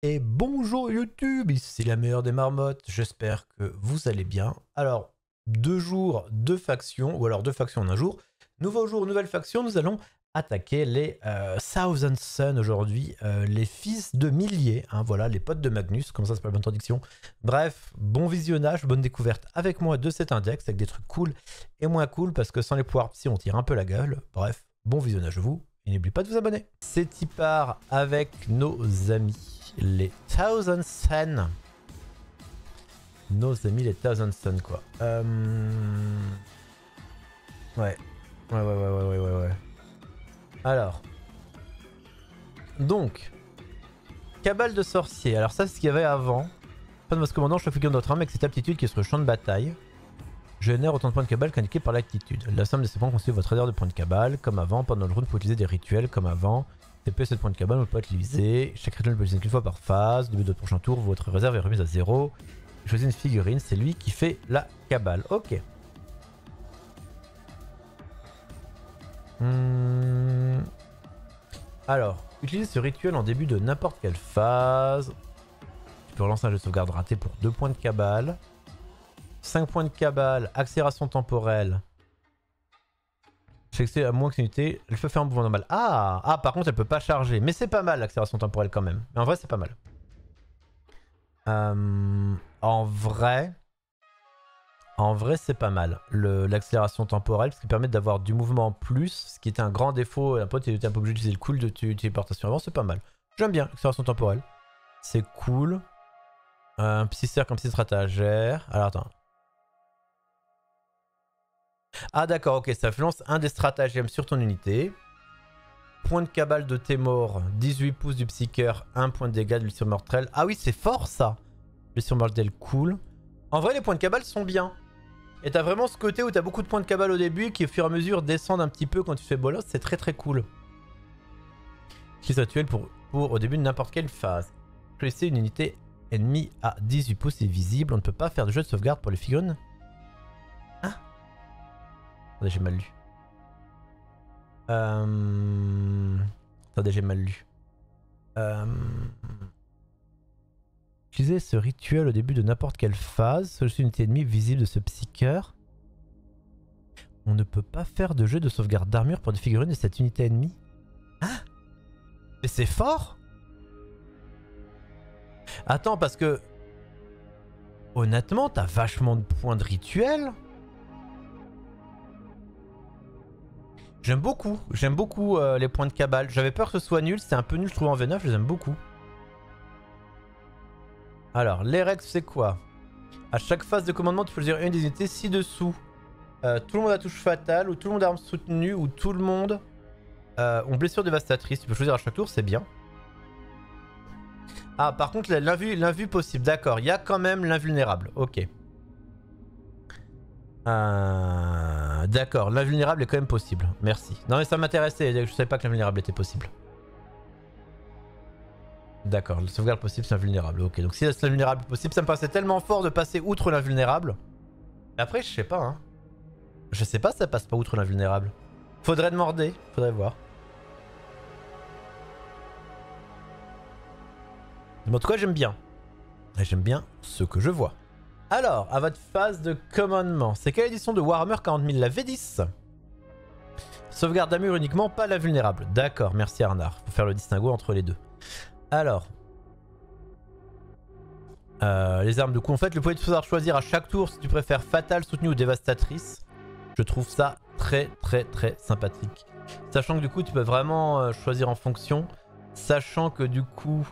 Et bonjour YouTube, ici la meilleure des marmottes, j'espère que vous allez bien. Alors, 2 jours, 2 factions, ou alors 2 factions en un jour. Nouveau jour, nouvelle faction, nous allons attaquer les Thousand Sun aujourd'hui, les fils de milliers, hein, voilà, les potes de Magnus, comme ça c'est pas la bonne traduction. Bref, bon visionnage, bonne découverte avec moi de cet index, avec des trucs cool et moins cool, parce que sans les pouvoirs psy on tire un peu la gueule. Bref, bon visionnage à vous, et n'oubliez pas de vous abonner. C'est y part avec nos amis. Les Thousand Sun. Nos amis les Thousand Sun quoi. Ouais. Ouais. Alors. Donc. Cabale de sorcier. Alors ça c'est ce qu'il y avait avant. Pas de masque commandant, chaque figure de notre arme avec cette aptitude qui est sur le champ de bataille. Génère autant de points de cabale qu'indiqué par l'aptitude. La somme de ces points constitue votre adhère de points de cabale. Comme avant, pendant le round, vous pouvez utiliser des rituels comme avant. TP 7 points de cabale, on peut pas utiliser. Chaque rituel peut utiliser qu'une fois par phase. Au début de votre prochain tour, votre réserve est remise à 0. Choisissez une figurine, c'est lui qui fait la cabale. Ok. Alors, utilise ce rituel en début de n'importe quelle phase. Tu peux relancer un jeu de sauvegarde raté pour 2 points de cabale. 5 points de cabale, accélération temporelle. J'ai à moins que unité, elle peut faire un mouvement normal. Ah, par contre, elle peut pas charger. Mais c'est pas mal l'accélération temporelle quand même. Mais en vrai, c'est pas mal. En vrai, c'est pas mal. L'accélération temporelle, parce qu'il permet d'avoir du mouvement en plus, ce qui était un grand défaut. Un pote, il était un peu obligé d'utiliser le cool de téléportation avant, c'est pas mal. J'aime bien l'accélération temporelle. C'est cool. Un psy cercle, un psy stratagère. Alors attends. Ah d'accord, ok, ça influence un des stratagèmes sur ton unité. Point de cabale de tes morts, 18 pouces du psycheur, 1 point de dégâts de blessure mortelle. Ah oui, c'est fort ça. Blessure mortelle, cool. En vrai, les points de cabale sont bien. Et t'as vraiment ce côté où t'as beaucoup de points de cabale au début qui au fur et à mesure descendent un petit peu quand tu fais bolos, c'est très très cool. Utilise rituel pour au début de n'importe quelle phase. Choisissez une unité ennemie à 18 pouces et visible. On ne peut pas faire de jeu de sauvegarde pour les figurines. Hein? Attendez, j'ai mal lu. Attendez, j'ai mal lu. Utilisez ce rituel au début de n'importe quelle phase. Seule unité ennemie visible de ce psycheur. On ne peut pas faire de jeu de sauvegarde d'armure pour des figurines de cette unité ennemie. Hein? Mais c'est fort? Attends, parce que... Honnêtement, t'as vachement de points de rituel. J'aime beaucoup les points de cabale. J'avais peur que ce soit nul, c'était un peu nul je trouve en V9, je les aime beaucoup. Alors, les règles c'est quoi? À chaque phase de commandement, tu peux choisir une des unités ci-dessous. Tout le monde a touche fatale, ou tout le monde a arme soutenue, ou tout le monde ont blessure dévastatrice. Tu peux choisir à chaque tour, c'est bien. Ah, par contre, l'invue possible, d'accord. Il y a quand même l'invulnérable, ok. D'accord, l'invulnérable est quand même possible. Merci. Non mais ça m'intéressait, je savais pas que l'invulnérable était possible. D'accord, le sauvegarde possible c'est invulnérable. Ok, donc si c'est l'invulnérable possible, ça me paraissait tellement fort de passer outre l'invulnérable. Après, je sais pas, hein. Je sais pas si ça passe pas outre l'invulnérable. Faudrait demander, faudrait voir. Mais en tout cas, j'aime bien. Et j'aime bien ce que je vois. Alors, à votre phase de commandement, c'est quelle édition de Warhammer 40 000? La V10. Sauvegarde d'armure uniquement, pas la vulnérable. D'accord, merci Arnard. Faut faire le distinguo entre les deux. Alors. Les armes de coup. En fait, le pouvoir de pouvoir choisir à chaque tour si tu préfères fatale, soutenue ou dévastatrice. Je trouve ça très sympathique. Sachant que du coup, tu peux vraiment choisir en fonction. Sachant que du coup...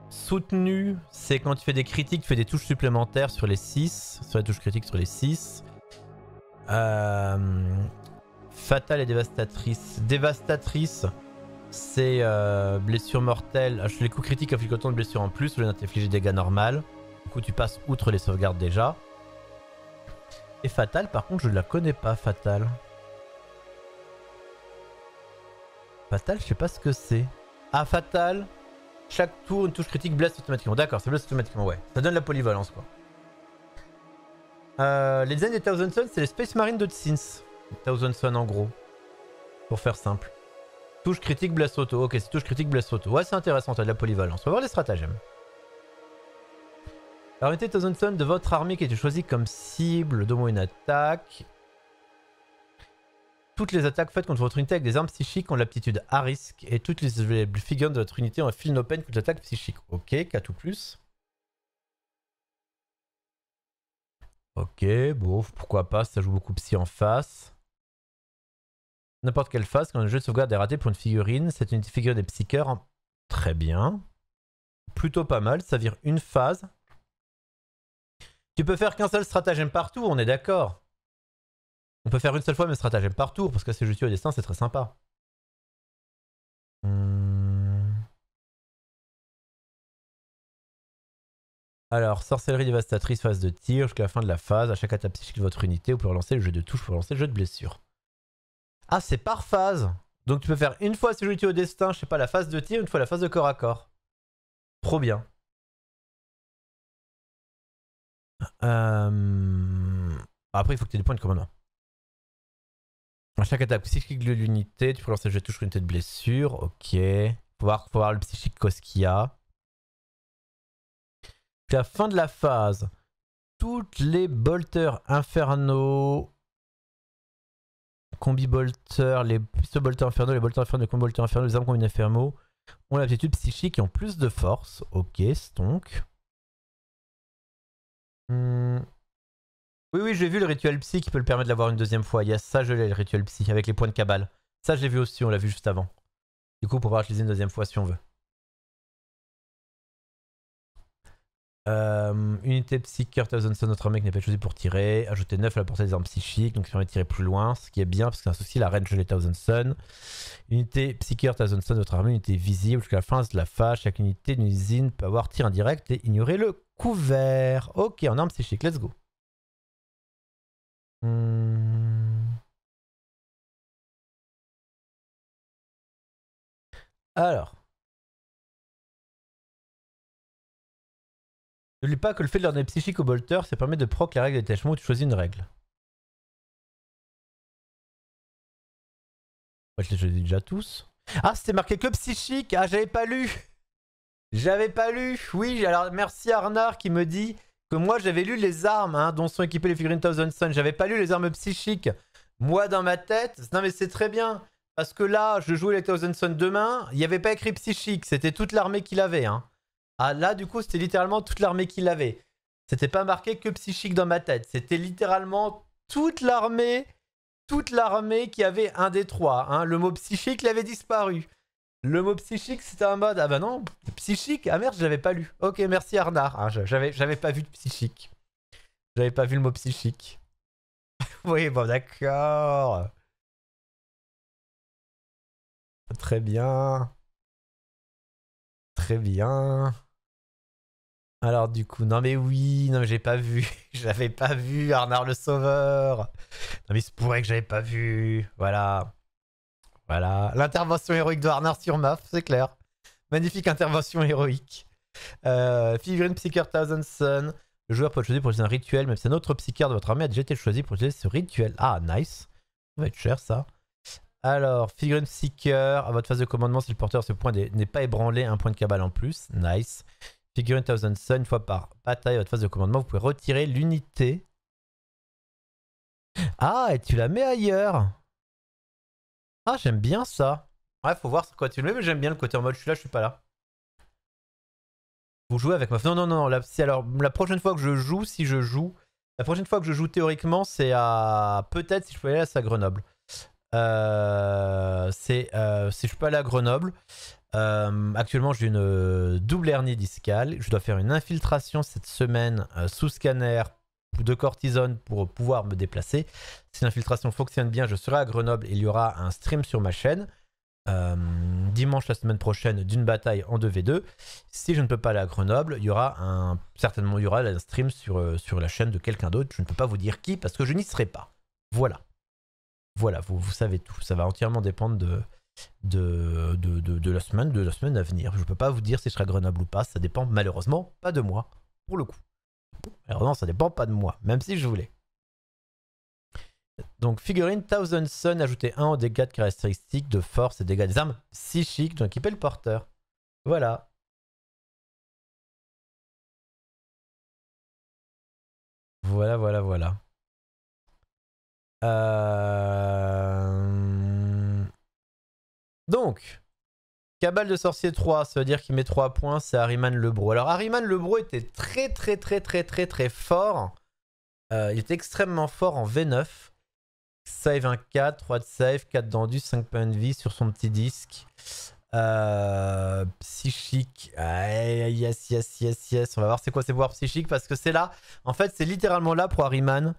Soutenu, c'est quand tu fais des critiques, tu fais des touches supplémentaires sur les 6. Sur les touches critiques sur les 6. Fatale et dévastatrice. Dévastatrice, c'est blessure mortelle. Les coups critiques infligent autant de blessures en plus, au lieu d'infliger des dégâts normaux. Du coup, tu passes outre les sauvegardes déjà. Et fatale, par contre, je ne la connais pas, fatale. Fatale, je sais pas ce que c'est. Ah, fatale. Chaque tour, une touche critique blesse automatiquement. D'accord, ça blesse automatiquement, ouais. Ça donne la polyvalence, quoi. Les designs des Thousand Sun, c'est les Space Marines de Tsins. Thousand Sun, en gros. Pour faire simple. Touche critique, blesse auto. Ok, c'est touche critique, blesse auto. Ouais, c'est intéressant, t'as de la polyvalence. On va voir les stratagèmes. Alors, unité Thousand Sun de votre armée qui a été choisie comme cible d'au moins une attaque. Toutes les attaques faites contre votre unité avec des armes psychiques ont l'aptitude à risque. Et toutes les figures de votre unité ont un fil no pain contre l'attaque psychique. Ok, 4 ou plus. Ok, bon, pourquoi pas, ça joue beaucoup psy en face. N'importe quelle phase, quand un jeu de sauvegarde est raté pour une figurine, c'est une figurine des psycheurs. Très bien. Plutôt pas mal, ça vire une phase. Tu peux faire qu'un seul stratagème par tour, on est d'accord. On peut faire une seule fois mes stratagèmes par tour, parce que c'est juste au destin, c'est très sympa. Alors, sorcellerie dévastatrice, phase de tir, jusqu'à la fin de la phase. À chaque attaque psychique de votre unité, vous pouvez relancer le jeu de touche pour relancer le jeu de blessure. Ah, c'est par phase. Donc tu peux faire une fois si je au destin, je sais pas, la phase de tir, une fois la phase de corps à corps. Trop bien. Après, il faut que tu aies des points de commandement. À chaque attaque psychique de l'unité, tu peux lancer le jeu de touche pour unité de blessure. Ok. Faut voir le psychique qu'est-ce qu'il y a. Puis à la fin de la phase, toutes les bolters infernaux, combi-bolters, les bolters infernaux, les bolters infernaux, les combi-bolters infernaux, les armes combinés infernaux ont l'aptitude psychique et ont plus de force. Ok, stonk. Oui, j'ai vu le rituel psy qui peut le permettre de l'avoir une deuxième fois. Yes, ça je l'ai, le rituel psy, avec les points de cabale. Ça je l'ai vu aussi, on l'a vu juste avant. Du coup, on pourra l'utiliser une deuxième fois si on veut. Unité psychique, Thousand Sun, notre armée qui n'est pas choisi pour tirer. Ajouter 9 à la portée des armes psychiques, donc ça permet de tirer plus loin, ce qui est bien parce que c'est un souci, la range les Thousand Sun. Unité psychique, Thousand Sun, notre armée, unité visible jusqu'à la fin de la phase. Chaque unité d'une usine peut avoir tir indirect et ignorer le couvert. Ok, en armes psychiques, let's go. Alors. N'oublie pas que le fait de leur donner psychique au bolter, ça permet de proc la règle de détachement où tu choisis une règle. Moi, je les choisis déjà tous. Ah, c'était marqué que psychique. Ah, j'avais pas lu. J'avais pas lu. Oui, alors merci Arnard qui me dit que moi j'avais lu les armes dont sont équipées les figurines Thousand Sun. J'avais pas lu les armes psychiques. Moi, dans ma tête, non mais c'est très bien. Parce que là, je jouais les Thousand Sun demain, il n'y avait pas écrit psychique. C'était toute l'armée qu'il avait. Ah là, du coup, c'était littéralement toute l'armée qu'il avait. C'était pas marqué que psychique dans ma tête. C'était littéralement toute l'armée qui avait un des trois. Le mot psychique, il avait disparu. Le mot psychique, c'était un mode... Ah bah non, psychique, ah merde, je l'avais pas lu. Ok, merci Arnard. J'avais pas vu de psychique. J'avais pas vu le mot psychique. Oui, bon, d'accord. Très bien. Très bien. Alors du coup, non mais oui, non mais j'ai pas vu. J'avais pas vu Arnard le Sauveur. Non mais il se pourrait que j'avais pas vu. Voilà. Voilà. L'intervention héroïque de Arnard sur MAF, c'est clair. Magnifique intervention héroïque. Figurine Psyker Thousand Sun. Le joueur peut choisir pour utiliser un rituel, même si un autre Psyker de votre armée a déjà été choisi pour utiliser ce rituel. Ah, nice. Ça va être cher ça. Alors, figurine Psyker. À votre phase de commandement, si le porteur de ce point n'est pas ébranlé, un point de cabale en plus. Nice. Figurine Thousand Sun, une fois par bataille à votre phase de commandement, vous pouvez retirer l'unité. Ah, et tu la mets ailleurs. Ah, j'aime bien ça. Ouais, faut voir quoi tu le mets, mais j'aime bien le côté en mode je suis là, je suis pas là. Vous jouez avec ma... Non. Alors, la prochaine fois que je joue, si je joue... La prochaine fois que je joue théoriquement, c'est à... Peut-être si je peux aller à Grenoble. Si je peux aller à Grenoble. Actuellement, j'ai une double hernie discale. Je dois faire une infiltration cette semaine sous scanner de cortisone pour pouvoir me déplacer. Si l'infiltration fonctionne bien, je serai à Grenoble et il y aura un stream sur ma chaîne. Dimanche la semaine prochaine d'une bataille en 2v2. Si je ne peux pas aller à Grenoble, il y aura certainement un stream sur la chaîne de quelqu'un d'autre. Je ne peux pas vous dire qui parce que je n'y serai pas. Voilà, vous savez tout. Ça va entièrement dépendre de la semaine à venir. Je ne peux pas vous dire si je serai à Grenoble ou pas. Ça dépend malheureusement pas de moi pour le coup. Malheureusement, ça dépend pas de moi, même si je voulais. Donc figurine Thousand Sun, ajouter 1 aux dégâts de caractéristiques de force et dégâts des armes psychiques dont équiper le porteur. Voilà. Voilà. Donc, Cabale de sorcier 3, ça veut dire qu'il met 3 points, c'est Ahriman Lebro. Alors Ahriman Lebro était très fort. Il était extrêmement fort en V9. Save un 4, 3 de save, 4 d'endus, 5 points de vie sur son petit disque. Psychique. Yes. On va voir c'est quoi ses pouvoirs psychiques parce que c'est là. En fait, c'est littéralement là pour Ahriman.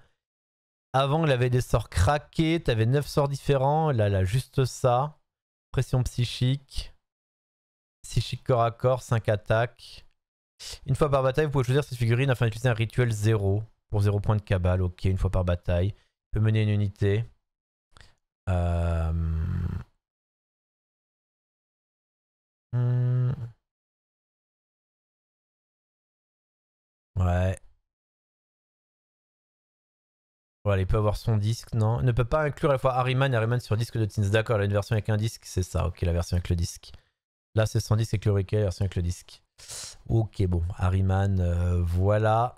Avant, il avait des sorts craqués. T'avais 9 sorts différents. Là, il a juste ça. Pression psychique. Psychique corps à corps, 5 attaques. Une fois par bataille, vous pouvez choisir cette figurine afin d'utiliser un rituel 0. Pour 0 points de cabale. Ok, une fois par bataille. Il peut mener une unité. Ouais. Voilà, il peut avoir son disque, non. Il ne peut pas inclure à la fois Ahriman et Ahriman sur disque de Teens. D'accord, il a une version avec un disque, c'est ça. Ok, la version avec le disque. Là, c'est son disque avec le requel, la version avec le disque. Ok, bon. Ahriman, voilà.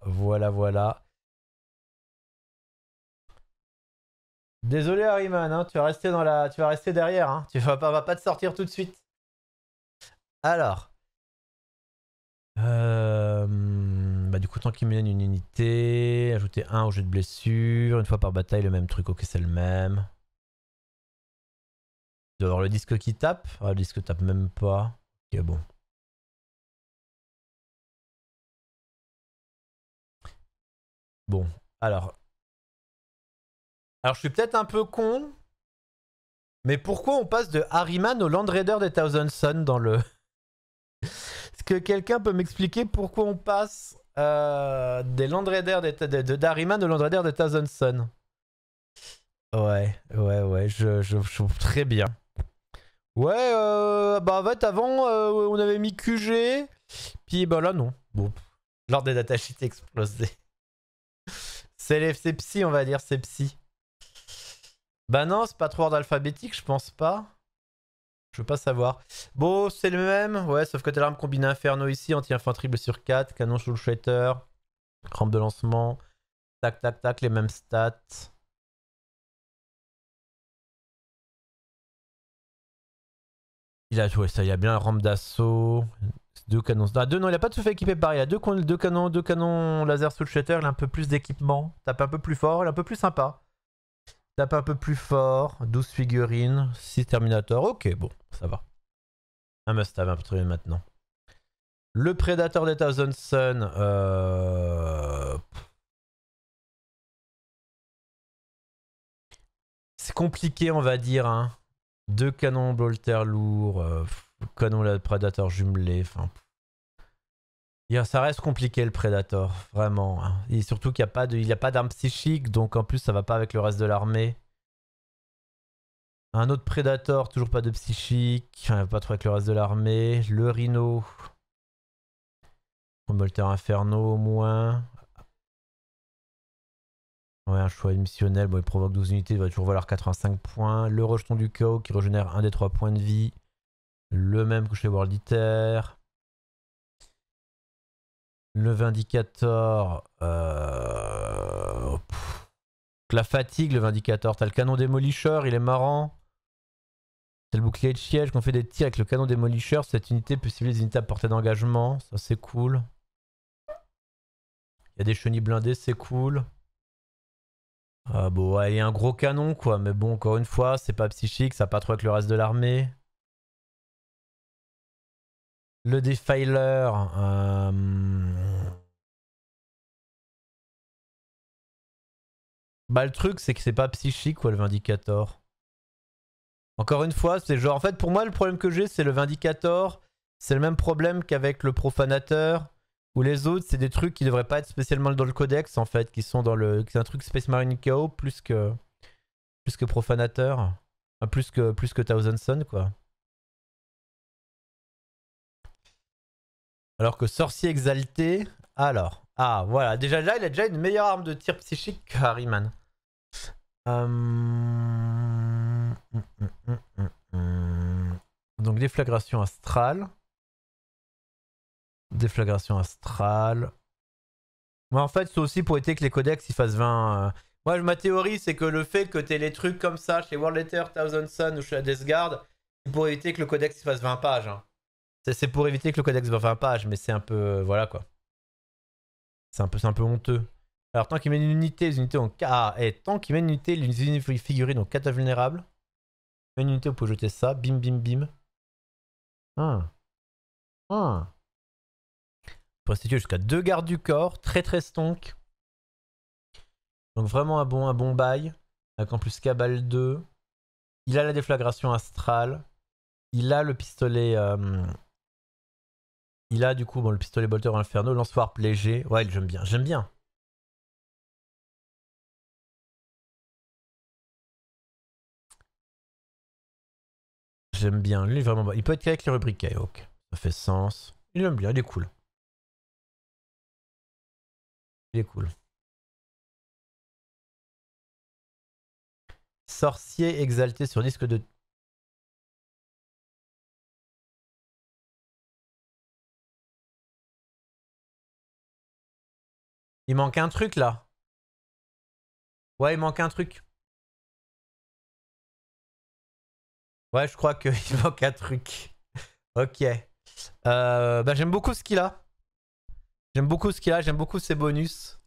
Désolé Ahriman, hein, tu vas rester derrière, hein. Tu vas pas te sortir tout de suite. Alors. Bah du coup, tant qu'il mène une unité, ajouter 1 au jet de blessure, une fois par bataille, le même truc. Ok, c'est le même. Il doit avoir le disque qui tape. Ah, le disque tape même pas. Ok, bon. Bon, alors. Alors, je suis peut-être un peu con, mais pourquoi on passe de Ahriman au Land Raider des Thousand Sun dans le... Est-ce que quelqu'un peut m'expliquer pourquoi on passe des Land Raiders d'Ahriman au Land Raider des Thousand Sun? Ouais, je très bien. Ouais, bah en fait avant on avait mis QG, puis bah là non. Bon, l'ordre des datasheets explosé. C'est psy on va dire, c'est psy. Bah non, c'est pas trop ordre alphabétique, je pense pas. Je veux pas savoir. Bon, c'est le même, ouais, sauf que t'as l'arme combinée Inferno ici, anti-infanterie blessure 4, canon Soul Shatter, rampe de lancement, tac, les mêmes stats. Il a joué ça, il y a bien un rampe d'assaut, 2 canons. Ah, 2 non, il a pas tout fait équiper pareil, il a 2 canons laser Soul Shatter, il a un peu plus d'équipement, tape un peu plus fort, il est un peu plus sympa. Tape un peu plus fort, 12 figurines, 6 Terminator, ok, bon, ça va. Un must-have un peu maintenant. Le Predator des Thousand Sun, c'est compliqué on va dire, hein. 2 canons bolter lourds, canon Predator jumelé, enfin... Ça reste compliqué le Predator, vraiment. Hein. Et surtout qu'il n'y a pas d'arme psychique, donc en plus ça va pas avec le reste de l'armée. Un autre Predator, toujours pas de psychique, enfin, pas trop avec le reste de l'armée. Le Rhino. Bolter Inferno au moins. Ouais, un choix missionnel, bon, il provoque 12 unités, il va toujours valoir 85 points. Le rejeton du chaos qui régénère un des 3 points de vie. Le même que chez World Eater. Le Vindicator. La fatigue, le Vindicator. T'as le canon démolisseur, il est marrant. C'est le bouclier de siège qu'on fait des tirs avec le canon démolisseur. Cette unité peut cibler des unités à portée d'engagement. Ça, c'est cool. Il y a des chenilles blindées, c'est cool. Ah bon, ouais, il y a un gros canon, quoi. Mais bon, encore une fois, c'est pas psychique. Ça va pas trop avec le reste de l'armée. Le Defiler. Bah, le truc, c'est que c'est pas psychique, quoi, le Vindicator. Encore une fois, c'est genre... En fait, pour moi, le problème que j'ai, c'est le Vindicator. C'est le même problème qu'avec le Profanateur. Ou les autres, c'est des trucs qui devraient pas être spécialement dans le codex, en fait. Qui sont dans le... C'est un truc Space Marine KO plus que Profanateur. Enfin, plus que Thousand Sun, quoi. Alors que Sorcier Exalté... Alors... Ah, voilà. Déjà là, il a déjà une meilleure arme de tir psychique que Harryman. Donc déflagration astrale. Déflagration astrale. Moi en fait c'est aussi pour éviter que les codex ils fassent 20... Moi ma théorie c'est que le fait que t'aies les trucs comme ça chez World Eater, Thousand Sun ou chez Death Guard, c'est pour éviter que le codex il fasse 20 pages. Hein. C'est pour éviter que le codex fasse 20 pages, mais c'est un peu... voilà quoi. C'est un peu honteux. Alors tant qu'il met une unité, les unités ont... Ah, et tant qu'il met une unité, les figurines ont 4 vulnérables. Une unité, vous pouvez jeter ça. Bim, bim, bim. Ah. Ah. On peut restituer jusqu'à 2 gardes du corps. Très très stonk. Donc vraiment un bon bail. Avec en plus Cabal 2. Il a la déflagration astrale. Il a le pistolet... Il a du coup bon, le pistolet bolter inferno. Lance-warp léger. Ouais, j'aime bien. J'aime bien. J'aime bien. Lui, vraiment bon. Il peut être avec les rubriques. Ok. Ça fait sens. Il aime bien. Il est cool. Il est cool. Sorcier exalté sur disque de... Il manque un truc là. Ouais, il manque un truc. Ouais, je crois qu'il manque un truc. Ok. Bah, j'aime beaucoup ce qu'il a. J'aime beaucoup ce qu'il a. J'aime beaucoup ses bonus.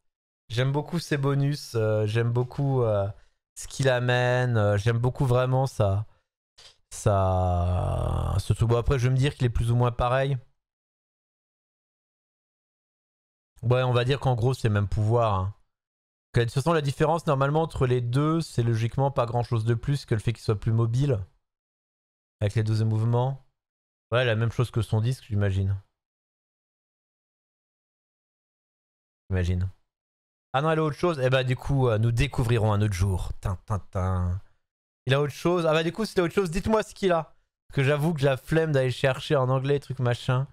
J'aime beaucoup ses bonus. J'aime beaucoup ce qu'il amène. J'aime beaucoup vraiment ça. Surtout, bon, après, je vais me dire qu'il est plus ou moins pareil. Ouais, on va dire qu'en gros, c'est le même pouvoir. Hein. De toute façon, la différence normalement entre les deux, c'est logiquement pas grand chose de plus que le fait qu'il soit plus mobile. Avec les 12 mouvements. Ouais, la même chose que son disque, j'imagine. J'imagine. Ah non, elle a autre chose. Eh bah, du coup, nous découvrirons un autre jour. Tintin. Il a autre chose. Ah bah, du coup, s'il a autre chose, dites-moi ce qu'il a. Parce que j'avoue que j'ai la flemme d'aller chercher en anglais, truc machin.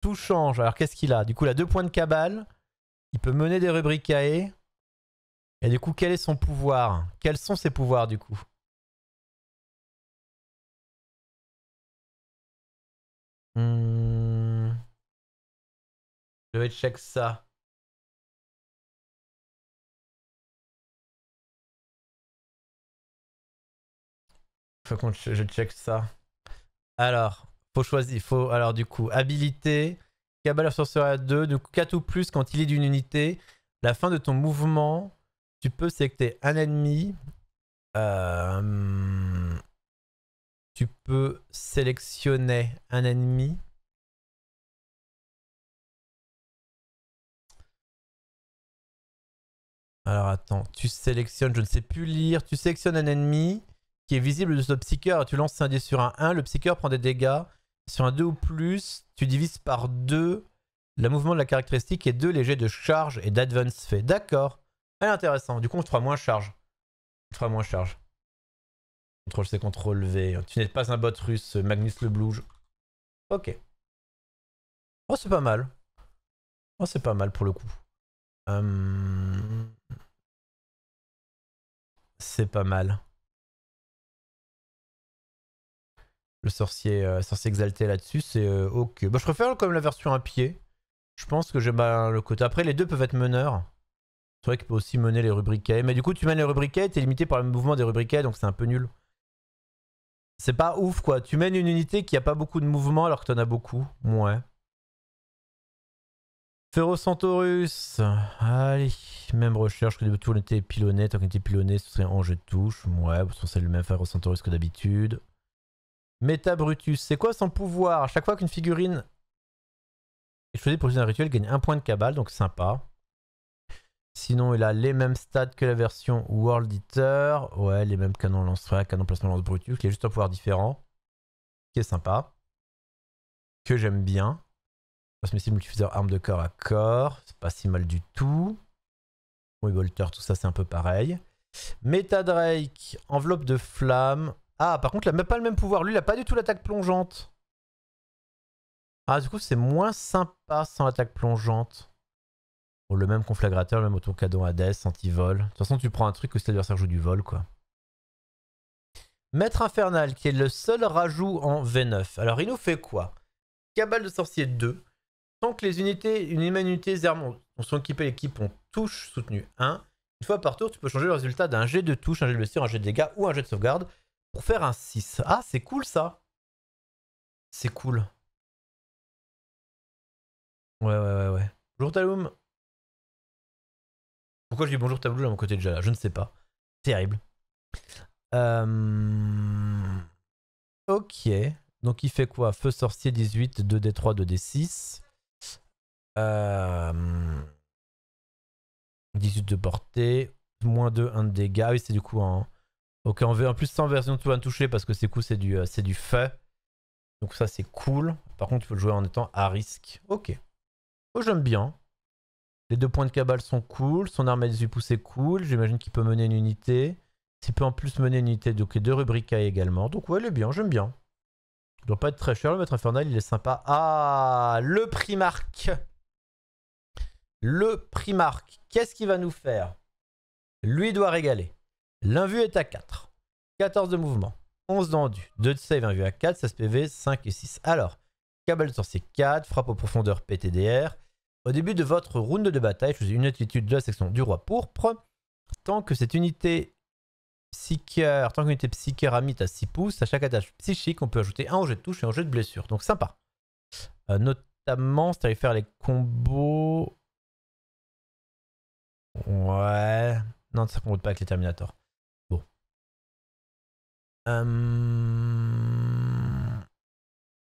Tout change. Alors, qu'est-ce qu'il a? Du coup, il a 2 points de cabale. Il peut mener des rubricae. Et du coup, quel est son pouvoir? Quels sont ses pouvoirs, du coup? Je vais check ça. Faut que je check ça. Alors, faut choisir. Alors, du coup, habilité. Cabale sorcerer à 2. Du coup, 4 ou plus quand il est d'une unité. La fin de ton mouvement, tu peux sélectionner un ennemi. Tu peux sélectionner un ennemi. Alors attends, tu sélectionnes, je ne sais plus lire. Tu sélectionnes un ennemi qui est visible de ce psycheur et tu lances un dé sur un 1. Le psycheur prend des dégâts. Sur un 2 ou plus, tu divises par 2 le mouvement de la caractéristique et 2 les jets de charge et d'advance fait. D'accord. Ah, intéressant. Du coup, on te fera moins charge. On te fera moins charge. CTRL C, CTRL V. Tu n'es pas un bot russe, Magnus le Blouge. Ok. Oh, c'est pas mal. Oh, c'est pas mal pour le coup. C'est pas mal. Le sorcier, sorcier exalté là-dessus, c'est ok. Bah, je préfère comme la version à pied. Je pense que j'aime bien le côté. Après, les deux peuvent être meneurs. C'est vrai qu'il peut aussi mener les rubriquets. Mais du coup, tu mènes les rubriquets, t'es limité par le mouvement des rubriquets, donc c'est un peu nul. C'est pas ouf, quoi. Tu mènes une unité qui a pas beaucoup de mouvement alors que t'en as beaucoup. Ouais. Ferrocentaurus. Allez. Même recherche que tout était pilonné. Tant qu'il était pilonné, ce serait en jeu de touche. Ouais, c'est le même Ferrocentaurus que d'habitude. Méta Brutus. C'est quoi son pouvoir? À chaque fois qu'une figurine est choisie pour utiliser un rituel, il gagne 1 point de cabale, donc sympa. Sinon, il a les mêmes stats que la version World Eater. Ouais, les mêmes canons lance-flamme, canon placement lance Brutus. Il a juste un pouvoir différent. Qui est sympa. Que j'aime bien. Transmissible multifuseur arme de corps à corps. C'est pas si mal du tout. Oui, Bolter, tout ça, c'est un peu pareil. Meta Drake, enveloppe de flamme. Ah, par contre, il a même pas le même pouvoir. Lui, il a pas du tout l'attaque plongeante. Ah, du coup, c'est moins sympa sans l'attaque plongeante. Bon, le même conflagrateur, le même autocanon Hades, anti-vol. De toute façon, tu prends un truc que si l'adversaire joue du vol, quoi. Maître infernal, qui est le seul rajout en V9. Alors, il nous fait quoi? Cabale de sorcier 2. Tant que les unités, une même unité Zermon sont équipées, l'équipe ont touche soutenue 1. Une fois par tour, tu peux changer le résultat d'un jet de touche, un jet de blessure, un jet de dégâts ou un jet de sauvegarde pour faire un 6. Ah, c'est cool ça. C'est cool. Ouais. Bonjour Taloum. Pourquoi je dis bonjour Taloum à mon côté déjà là? Je ne sais pas. Terrible. Ok. Donc il fait quoi? Feu sorcier 18, 2d3, 2d6. 18 de portée. Moins 2, 1 de dégâts. Oui, c'est du coup en... Ok, en V1 plus 100 version de tout touché parce que c'est cool, c'est du feu. Donc ça c'est cool. Par contre, il faut le jouer en étant à risque. Ok. Oh, j'aime bien. Les 2 points de cabale sont cool. Son arme à 18 pouces est cool. J'imagine qu'il peut mener une unité. S'il peut en plus mener une unité, donc les 2 rubricailles également. Donc ouais, il est bien, j'aime bien. Il doit pas être très cher, le maître infernal, il est sympa. Ah, le Primarque. Le Primarque. Qu'est-ce qu'il va nous faire? Lui doit régaler. L'invue est à 4. 14 de mouvement. 11 d'endu. 2 de save, invue à 4, 16 PV, 5 et 6. Alors, cabale de sorcier 4, frappe aux profondeurs PTDR. Au début de votre round de bataille, choisissez une attitude de la section du roi pourpre. Tant que cette unité psychique, tant qu'une unité psychique ramite à 6 pouces, à chaque attaque psychique, on peut ajouter un jet de touche et un jet de blessure. Donc sympa. Notamment, c'est-à-dire faire les combos. Ouais. Non, ça compte pas avec les Terminators. Bon.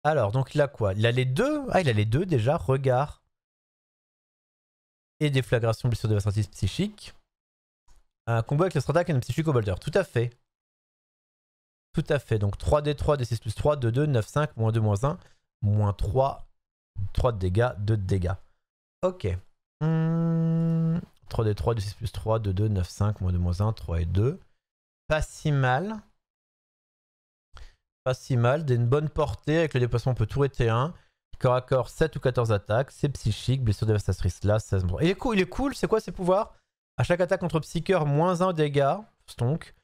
Alors, donc il a quoi? Il a les deux. Ah, il a les deux déjà. Regard. Et déflagration, blessure dévastatrice psychique. Un combo avec le Strata et un psychique au bolter. Tout à fait. Tout à fait. Donc 3d3, d6 plus 3, 2, 2, 9, 5, moins 2, moins 1, moins 3. 3 de dégâts, 2 de dégâts. Ok. 3d3, d6 plus 3, 2, 2, 9, 5, moins 2, moins 1, 3 et 2. Pas si mal. Pas si mal. D'une bonne portée. Avec le déplacement, on peut tout arrêter 1. Corps à corps, 7 ou 14 attaques. C'est psychique. Blessure dévastatrice là, 16. Il est cool. C'est quoi ses pouvoirs? À chaque attaque contre Psyker, moins 1 dégâts. Stonk.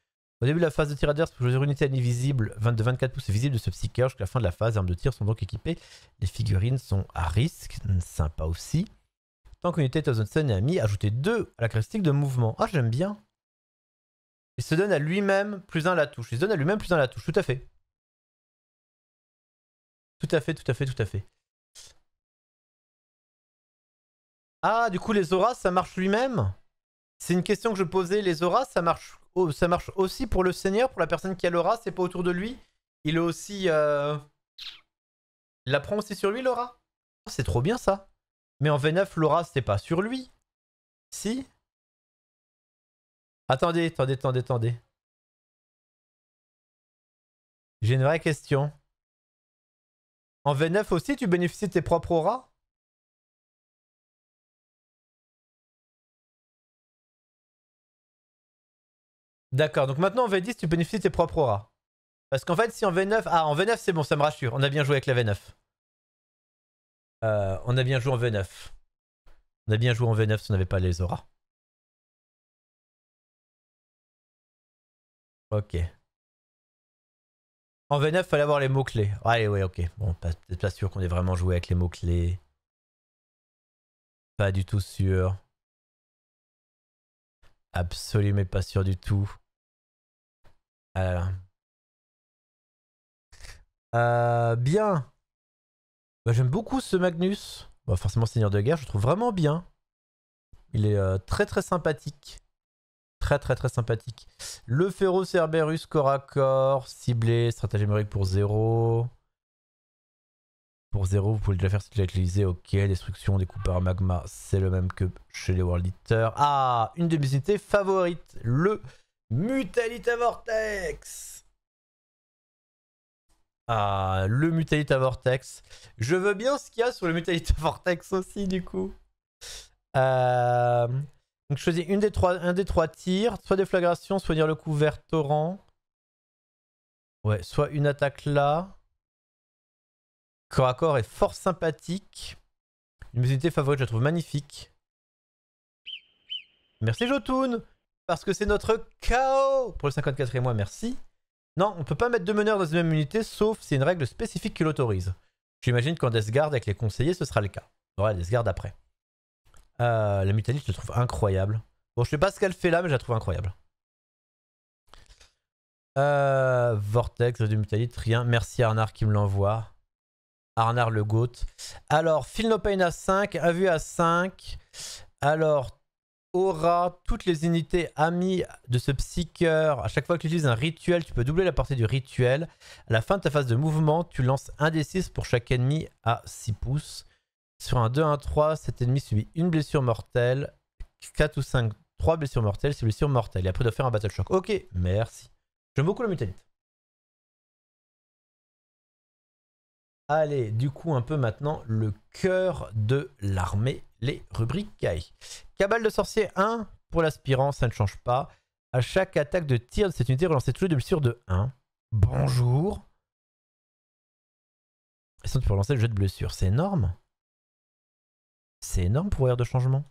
Au début de la phase de tir adverse, pour choisir une unité invisible de 24 pouces visible de ce Psyker jusqu'à la fin de la phase. Les armes de tir sont donc équipées. Les figurines sont à risque. Sympa aussi. Tant qu'une unité est en zone stun et amie, ajoutez 2 à la caractéristique de mouvement. Ah, j'aime bien. Il se donne à lui-même plus 1 à la touche. Il se donne à lui-même plus 1 à la touche. Tout à fait. Tout à fait. Ah, du coup, les auras, ça marche lui-même? C'est une question que je posais. Les auras, ça marche aussi pour le seigneur, pour la personne qui a l'aura, c'est pas autour de lui? Il est aussi... Il la prend aussi sur lui, l'aura? Oh, c'est trop bien, ça. Mais en V9, l'aura, c'est pas sur lui. Si? Attendez. J'ai une vraie question. En V9 aussi, tu bénéficies de tes propres auras? D'accord, donc maintenant en V10, tu bénéficies de tes propres auras. Parce qu'en fait, si en V9... Ah, en V9, c'est bon, ça me rassure. On a bien joué avec la V9. On a bien joué en V9. On a bien joué en V9 si on n'avait pas les auras. Ok. En V9, fallait avoir les mots-clés. Allez, ouais, ok. Bon, peut-être pas sûr qu'on ait vraiment joué avec les mots-clés. Pas du tout sûr. Absolument pas sûr du tout. Bien. Bah, j'aime beaucoup ce Magnus. Bah, forcément, Seigneur de Guerre, je trouve vraiment bien. Il est très sympathique. Très sympathique. Le Féroce Cerberus corps à corps, ciblé, stratagème héroïque pour 0. Pour 0, vous pouvez déjà faire si déjà utilisé. Ok, destruction, découpeur magma, c'est le même que chez les World Eaters. Ah, une de mes unités favorites, le Mutalita Vortex. Ah, le Mutalita Vortex. Je veux bien ce qu'il y a sur le Mutalita Vortex aussi, du coup. Donc je choisis un des trois tirs, soit déflagration, soit dire le couvert torrent. Ouais, soit une attaque là. Corps à corps est fort sympathique. Une de mes unités favorites, je la trouve magnifique. Merci Jotun, parce que c'est notre KO pour le 54e mois, merci. Non, on peut pas mettre deux meneurs dans une même unité, sauf si c'est une règle spécifique qui l'autorise. J'imagine qu'en Death Guard, avec les conseillers, ce sera le cas. On aura Death Guard après. La Mutanie, je la trouve incroyable. Bon, je sais pas ce qu'elle fait là, mais je la trouve incroyable. Vortex, du Mutalite, rien. Merci Arnar qui me l'envoie. Arnar le GOAT. Alors, Feel No Pain à 5, A vue à 5. Alors, Aura, toutes les unités amies de ce Psyker. À chaque fois que tu utilises un rituel, tu peux doubler la portée du rituel. À la fin de ta phase de mouvement, tu lances un D6 pour chaque ennemi à 6 pouces. Sur un 2-1-3, cet ennemi subit une blessure mortelle. 4 ou 5, 3 blessures mortelles, c'est blessure mortelle. Et après, il doit faire un Battle Shock. Ok, merci. J'aime beaucoup la Mutanite. Allez, du coup, un peu maintenant, le cœur de l'armée, les rubriques Kai. Cabale de sorcier 1 pour l'aspirant, ça ne change pas. À chaque attaque de tir de cette unité, relancez tous les deux blessures de 1. Bonjour. Et sinon, tu peux relancer le jet de blessure. C'est énorme. C'est énorme pour air de changement.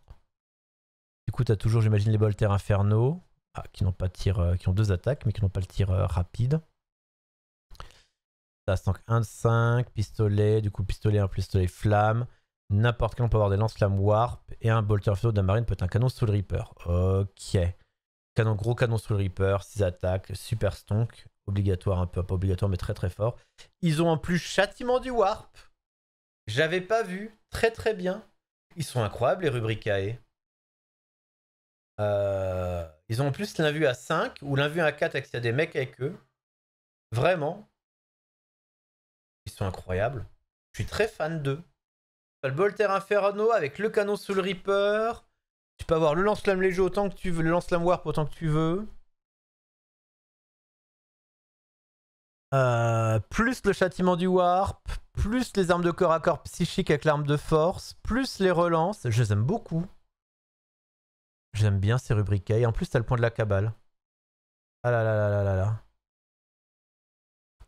Du coup, tu as toujours, j'imagine, les bolters infernaux. Qui n'ont pas de tir, qui ont 2 attaques, mais qui n'ont pas le tir rapide. Ça, 1 de 5, pistolet, du coup, pistolet 1 plus pistolet flamme. N'importe quel, on peut avoir des lance-flammes warp. Et un bolter infernaux d'un marine peut être un canon Soul Reaper. Ok. Gros canon Soul Reaper, 6 attaques, super stonk. Obligatoire, un peu, pas obligatoire, mais très très fort. Ils ont en plus châtiment du warp. J'avais pas vu. Très très bien. Ils sont incroyables, les Rubricae. Ils ont en plus l'invue à 5 ou l'invue à 4 avec s'il y a des mecs avec eux. Vraiment. Ils sont incroyables. Je suis très fan d'eux. Le Bolter Inferno avec le canon Soul Reaper. Tu peux avoir le lance-flamme léger autant que tu veux, le lance-flamme warp autant que tu veux. Plus le châtiment du warp, plus les armes de corps à corps psychiques avec l'arme de force, plus les relances. Je les aime beaucoup. J'aime bien ces rubriques. Et en plus, t'as le point de la cabale. Ah là là là là là là.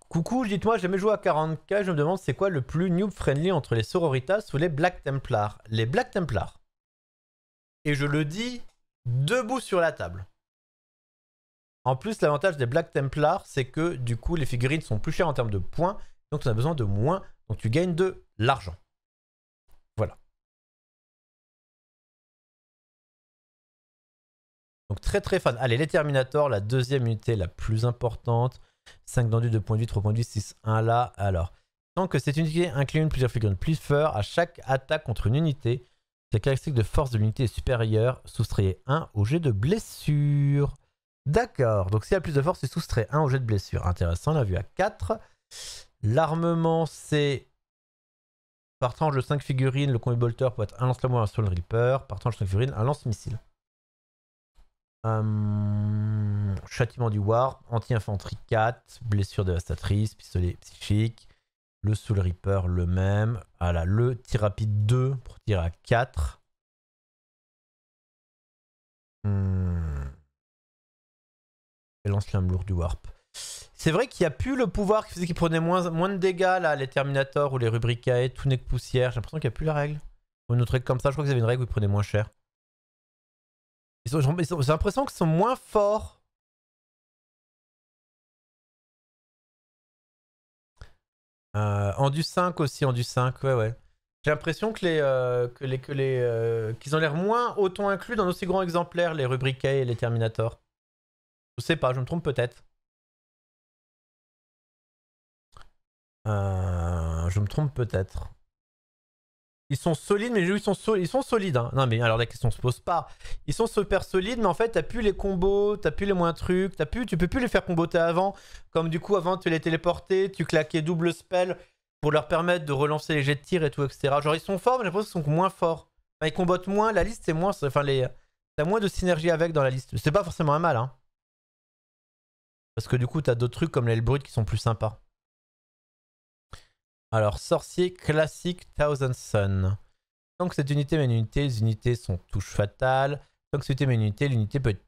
Coucou, dites-moi, j'ai jamais joué à 40k, je me demande c'est quoi le plus noob friendly entre les Sororitas ou les Black Templars. Les Black Templars. Et je le dis debout sur la table. En plus, l'avantage des Black Templars, c'est que du coup, les figurines sont plus chères en termes de points, donc tu as besoin de moins, donc tu gagnes de l'argent. Voilà. Donc très très fan. Allez, les Terminators, la deuxième unité la plus importante. 5 d'enduit, 2 points de vie, 3 points de vie, 6, 1 là. Alors, tant que cette unité inclut plusieurs figurines plus fort, à chaque attaque contre une unité, la caractéristique de force de l'unité est supérieure, soustrayez 1 au jet de blessure. D'accord, donc s'il y a plus de force, c'est soustrait 1 au jet de blessure. Intéressant, on l'a vu à 4. L'armement, c'est par tranche de 5 figurines, le combi bolter peut être un lance-flamme ou un Soul Reaper. Par tranche de 5 figurines, un lance-missile. Châtiment du warp, anti-infanterie 4, blessure dévastatrice, pistolet psychique, le Soul Reaper le même, voilà, le tir rapide 2 pour tirer à 4. Et lance-flamme lourd du warp. C'est vrai qu'il n'y a plus le pouvoir qui faisait qu'ils prenaient moins de dégâts là, les Terminators ou les Rubricae, tout n'est que poussière. J'ai l'impression qu'il n'y a plus la règle. Ou une autre règle comme ça, je crois qu'ils avaient une règle où ils prenaient moins cher. J'ai l'impression qu'ils sont moins forts. En du 5 aussi, en du 5, ouais. J'ai l'impression que qu'ils ont l'air moins autant inclus dans d'aussi grands exemplaires, les Rubricae et les Terminators. Je sais pas, je me trompe peut-être. Je me trompe peut-être. Ils sont solides, mais ils sont solides. Hein. Non, mais alors la question se pose pas. Ils sont super solides, mais en fait, t'as plus les combos, t'as plus les moins trucs, tu peux plus les faire comboter avant. Comme du coup, avant, tu les téléportais, tu claquais double spell pour leur permettre de relancer les jets de tir et tout, etc. Genre, ils sont forts, mais j'ai l'impression qu'ils sont moins forts. Enfin, ils combotent moins, la liste, c'est moins. Enfin, t'as moins de synergie avec dans la liste. C'est pas forcément un mal, hein. Parce que du coup, t'as d'autres trucs comme les Hellbrut qui sont plus sympas. Alors, sorcier classique Thousand Sun. Tant que cette unité met une unité, les unités sont touches fatales. Tant que cette unité met une unité, l'unité peut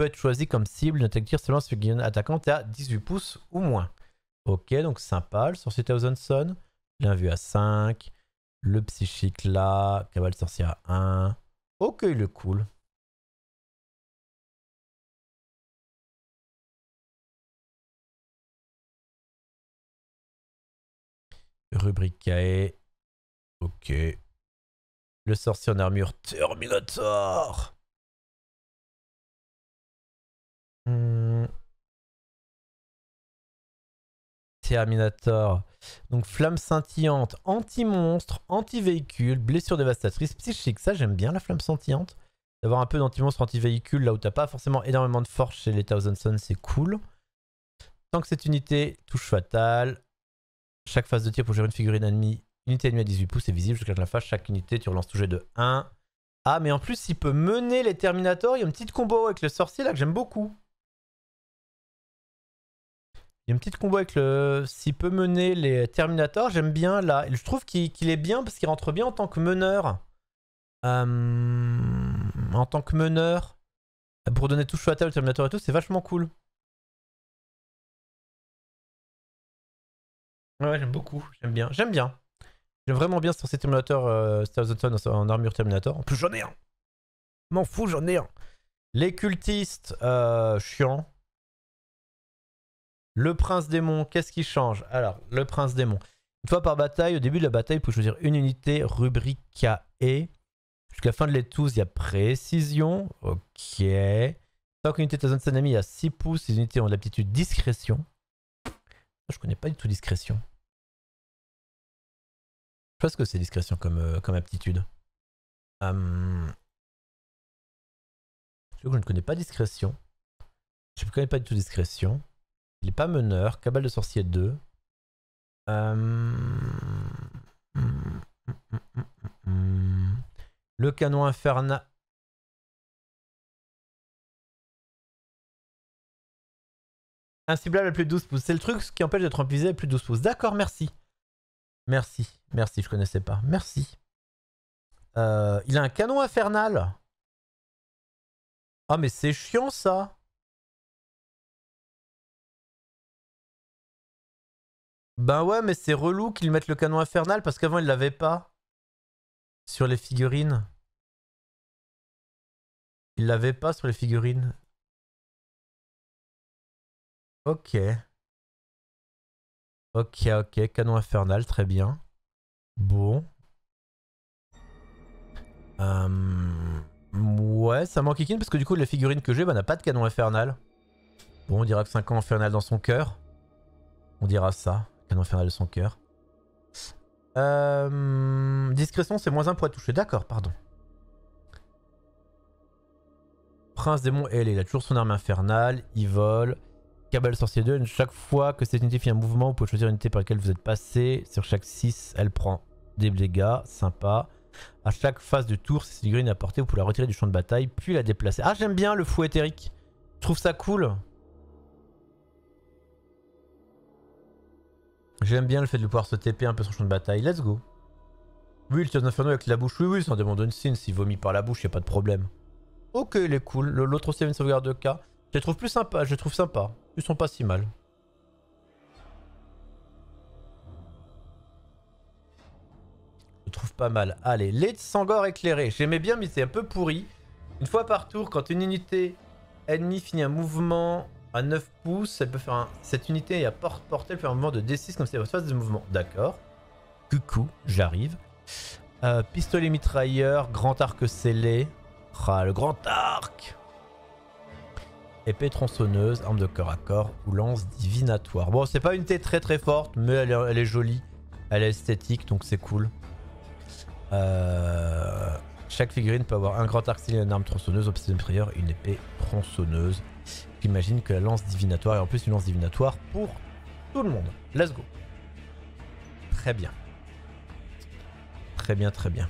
être choisie comme cible. Une attaque tir seulement si le attaquante est à 18 pouces ou moins. Ok, donc sympa. Le sorcier Thousand Sun. L'invue à 5. Le psychique là. Cabale sorcier à 1. Ok, il est cool. Rubrique KE. Ok. Le sorcier en armure Terminator. Terminator. Donc flamme scintillante, anti-monstre, anti-véhicule, blessure dévastatrice, psychique. Ça j'aime bien la flamme scintillante. D'avoir un peu d'anti-monstre, anti-véhicule là où t'as pas forcément énormément de force chez les Thousand Sons, c'est cool. Tant que cette unité touche fatale, chaque phase de tir pour gérer une figurine ennemie, unité ennemie à 18 pouces est visible jusqu'à la phase. Chaque unité, tu relances tout jet de 1. Ah, mais en plus, il peut mener les Terminators. Il y a une petite combo avec le sorcier là que j'aime beaucoup. Il y a une petite combo avec le... S'il peut mener les Terminators, j'aime bien là. Et je trouve qu'il est bien parce qu'il rentre bien en tant que meneur. En tant que meneur. Pour donner touche fatale au Terminator et tout, c'est vachement cool. Ouais, j'aime beaucoup. J'aime bien. J'aime bien. J'aime vraiment bien sur ces Terminators Thousand Sons en armure Terminator. En plus, j'en ai un. M'en fous, j'en ai un. Les cultistes, chiant. Le prince démon, qu'est-ce qui change? Alors, le prince démon. Une fois par bataille, au début de la bataille, vous pouvez choisir une unité, rubrique KE. Jusqu'à la fin de l'étouse, il y a précision. Ok. Tant qu'une unité de zone ennemie à 6 pouces, ces unités ont l'aptitude discrétion. Je connais pas du tout discrétion. Je pense que c'est discrétion comme aptitude. Je ne connais pas discrétion. Je ne connais pas du tout discrétion. Il n'est pas meneur. Cabale de sorcier 2. Le canon infernal. Inciblable à plus de 12 pouces. C'est le truc qui empêche d'être visé à plus de 12 pouces. D'accord, merci. Merci, merci, je connaissais pas. Merci. Il a un canon infernal. Ah, mais c'est chiant ça. Ben ouais, mais c'est relou qu'ils mettent le canon infernal parce qu'avant ils l'avaient pas. Sur les figurines. Ils l'avaient pas sur les figurines. Ok. Ok, ok, canon infernal, très bien. Bon. Ouais, ça manque Kikin parce que du coup, la figurine que j'ai n'a pas de canon infernal. Bon, on dira que c'est un canon infernal dans son cœur. On dira ça, canon infernal de son cœur. Discrétion, c'est -1 pour être touché. D'accord, pardon. Prince démon, il a toujours son arme infernale. Il vole. Cabale sorcier 2, chaque fois que cette unité fait un mouvement, vous pouvez choisir une unité par laquelle vous êtes passé. Sur chaque 6, elle prend des dégâts. Sympa. À chaque phase de tour, si cette figurine est à portée, vous pouvez la retirer du champ de bataille, puis la déplacer. Ah, j'aime bien le fou éthérique. Je trouve ça cool. J'aime bien le fait de pouvoir se TP un peu sur le champ de bataille. Let's go. Oui, le Tion Inferno avec la bouche. Oui, oui, c'est un démon d'Unseen. S'il vomit par la bouche, y a pas de problème. Ok, il est cool. L'autre aussi avait une sauvegarde de cas. Je les trouve plus sympas. Je les trouve sympas. Ils sont pas si mal. Je trouve pas mal. Allez, les Sangor éclairés. J'aimais bien, mais c'est un peu pourri. Une fois par tour, quand une unité ennemie finit un mouvement à 9 pouces, elle peut faire un... Cette unité à portée, elle fait un mouvement de D6 comme si elle face de mouvement. D'accord. Coucou, j'arrive. Pistolet mitrailleur, grand arc scellé. Ah, le grand arc. Épée tronçonneuse, arme de corps à corps ou lance divinatoire. Bon, c'est pas une unité très très forte, mais elle est jolie. Elle est esthétique, donc c'est cool. Chaque figurine peut avoir un grand arc scellé, une arme tronçonneuse, au pistolet mitrailleur et une épée tronçonneuse. J'imagine que la lance divinatoire est en plus une lance divinatoire pour tout le monde. Let's go. Très bien. Très bien, très bien.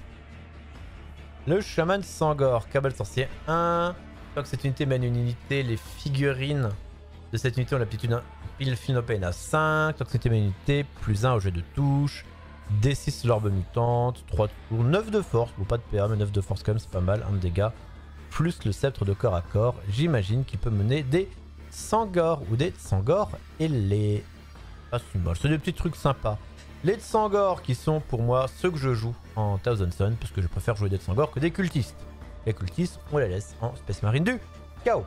Le chaman Sangor, cabale sorcier 1. Tant que cette unité mène une unité, les figurines de cette unité ont l'aptitude Philopéne à 5. Tant que cette unité mène une unité, +1 au jeu de touche. D6 l'orbe mutante, 3 tours, 9 de force. Bon, pas de PA, mais 9 de force quand même, c'est pas mal. 1 de dégâts. Plus le sceptre de corps à corps. J'imagine qu'il peut mener des Sangor ou des Sangor ailés. Pas si mal, c'est des petits trucs sympas. Les Sangor qui sont pour moi ceux que je joue en Thousand Sons, parce que je préfère jouer des Sangor que des cultistes. Les cultistes, on les laisse en Space Marine du chaos.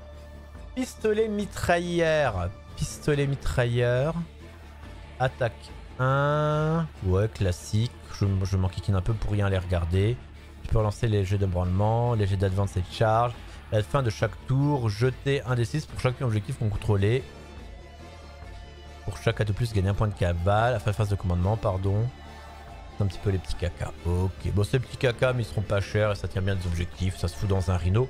Pistolet mitrailleur. Pistolet mitrailleur. Attaque 1. Ouais, classique. Je m'enquiquine un peu pour rien les regarder. Je peux relancer les jets d'embranlement, les jets d'advance et de charge. À la fin de chaque tour, jeter un des 6 pour chaque objectif qu'on contrôlait. Pour chaque A de plus, gagner un point de cavale. À la phase de commandement, pardon. C'est un petit peu les petits caca. Ok, bon, c'est les petits caca, mais ils seront pas chers et ça tient bien des objectifs. Ça se fout dans un rhino.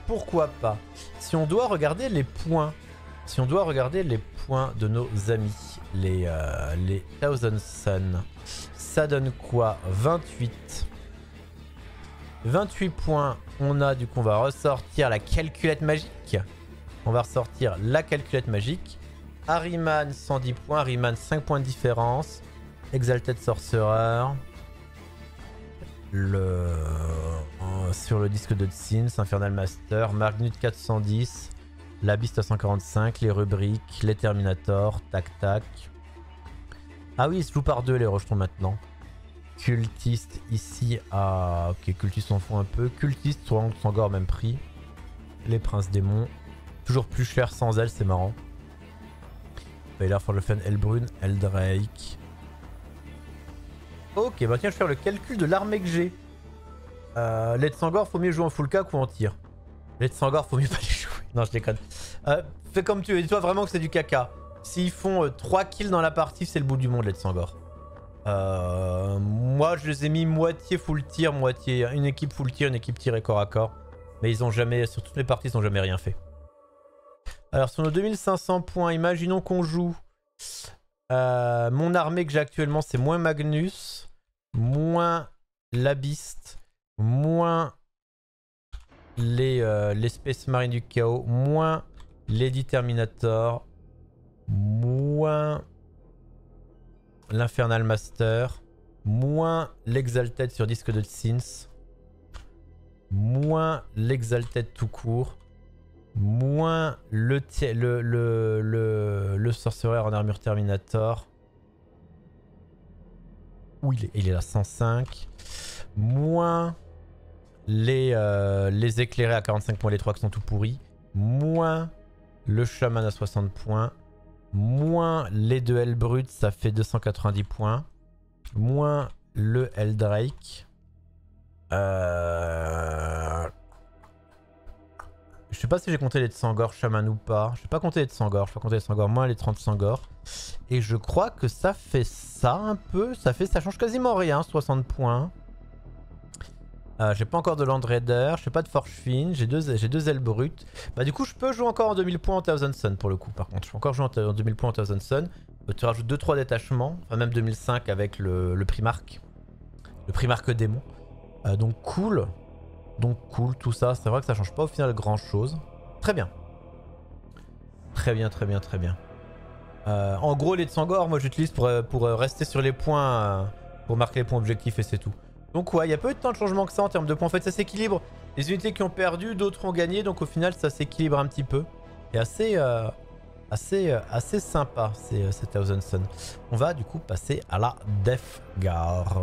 Pourquoi pas? Si on doit regarder les points. Si on doit regarder les points de nos amis, les Thousand Sun, ça donne quoi? 28. 28 points. On a du coup, on va ressortir la calculette magique. On va ressortir la calculette magique. Harryman 110 points. Harryman 5 points de différence. Exalted Sorcerer. Sur le disque de Tsins, Infernal Master. Magnus 410. L'Abyss à 145, les rubriques, les Terminators, tac tac. Ah oui, ils se jouent par 2 les rejetons maintenant. Cultiste ici à... Ok, cultiste s'en fout un peu. Cultiste, Sangor même prix. Les princes démons. Toujours plus cher sans elle, c'est marrant. Baylor for le fun, Elbrun, Eldrake. Ok, bah tiens, je vais faire le calcul de l'armée que j'ai. Les Sangor, faut mieux jouer en full cac ou en tir. Les Sangor, faut mieux pas les jouer. Non, je déconne. Fais comme tu veux. Dis-toi vraiment que c'est du caca. S'ils font 3 kills dans la partie, c'est le bout du monde, les Sangor. Moi, je les ai mis moitié full tir, moitié. Une équipe full tir, une équipe tirée corps à corps. Mais ils ont jamais, sur toutes les parties, ils ont jamais rien fait. Alors, sur nos 2500 points, imaginons qu'on joue. Mon armée que j'ai actuellement, c'est moins Magnus, moins l'Abyss, moins les Space Marines du Chaos, moins Lady Terminator, moins l'Infernal Master, moins l'Exalted sur disque de Tsins, moins l'Exalted tout court, moins le Sorcerer en armure Terminator. Où il est? Il est là, 105. Moins les éclairés à 45 points, les 3 qui sont tout pourris. Moins le chaman à 60 points. Moins les 2 Elbrut, ça fait 290 points. Moins le Eldrake. Je sais pas si j'ai compté les Tsangor chaman ou pas. Je vais pas compter les Tsangor. Je vais pas compter les Tsangor. Moins les 30 Tsangor. Et je crois que ça fait ça un peu. Ça change quasiment rien. 60 points. J'ai pas encore de Land Raider. Je fais pas de Forge Fine. J'ai deux ailes brutes. Bah du coup je peux jouer encore en 2000 points en Thousand Sun pour le coup. Par contre je peux encore jouer en 2000 points en Thousand Sun. Tu rajoutes 2-3 détachements. Enfin même 2005 avec le Primarque. Le Primarque démon. Donc cool. Donc cool tout ça. C'est vrai que ça change pas au final grand chose. Très bien. Très bien, très bien, très bien. En gros les Tsangor moi j'utilise pour rester sur les points. Pour marquer les points objectifs et c'est tout. Donc ouais, il y a peu de temps de changement que ça en termes de points. En fait, ça s'équilibre. Les unités qui ont perdu, d'autres ont gagné. Donc au final, ça s'équilibre un petit peu. Et assez sympa, c'est Thousand Sun. On va du coup passer à la Death Guard.